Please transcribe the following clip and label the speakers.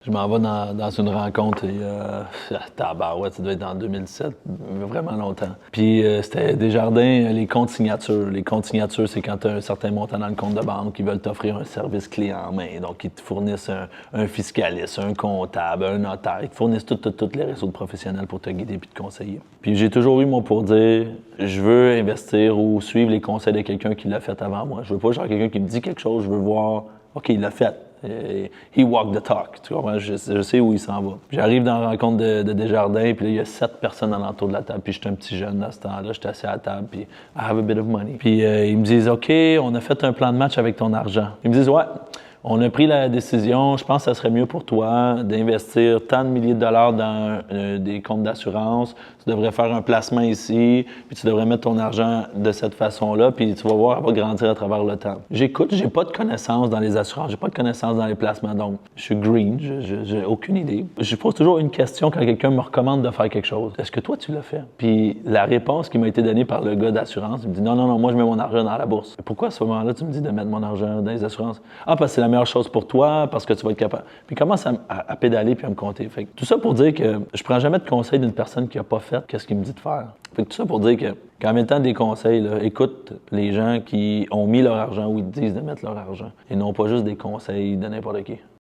Speaker 1: Je m'en vais dans une rencontre et tabarouette, ça doit être en 2007, vraiment longtemps. Puis c'était Desjardins, les comptes signatures. Les comptes signatures, c'est quand tu as un certain montant dans le compte de banque, ils veulent t'offrir un service clé en main. Donc, ils te fournissent un fiscaliste, un comptable, un notaire. Ils te fournissent tous les réseaux de professionnels pour te guider puis te conseiller. Puis j'ai toujours eu mon pour dire, je veux investir ou suivre les conseils de quelqu'un qui l'a fait avant moi. Je veux pas genre quelqu'un qui me dit quelque chose, je veux voir, OK, il l'a fait. He walked the talk, tu comprends? Je sais où il s'en va. J'arrive dans la rencontre de Desjardins, puis là, il y a 7 personnes alentour de la table, puis j'étais un petit jeune à ce temps-là, j'étais assis à la table, puis I have a bit of money. Puis ils me disent, OK, on a fait un plan de match avec ton argent. Ils me disent, ouais, on a pris la décision, je pense que ça serait mieux pour toi d'investir tant de milliers de dollars dans des comptes d'assurance. Tu devrais faire un placement ici, puis tu devrais mettre ton argent de cette façon-là, puis tu vas voir, elle va grandir à travers le temps. J'écoute, j'ai pas de connaissances dans les assurances, j'ai pas de connaissances dans les placements, donc je suis green, j'ai aucune idée. Je pose toujours une question quand quelqu'un me recommande de faire quelque chose. Est-ce que toi, tu l'as fait? Puis la réponse qui m'a été donnée par le gars d'assurance, il me dit non, moi je mets mon argent dans la bourse. Pourquoi à ce moment-là, tu me dis de mettre mon argent dans les assurances? Ah, parce que c'est la meilleure chose pour toi, parce que tu vas être capable. Puis il commence à pédaler puis à me compter. Fait que tout ça pour dire que je prends jamais de conseils d'une personne qui a pas fait qu'est-ce qu'il me dit de faire. Fait que tout ça pour dire que qu'en mettant des conseils, là, écoute les gens qui ont mis leur argent où ils te disent de mettre leur argent et non pas juste des conseils de n'importe qui.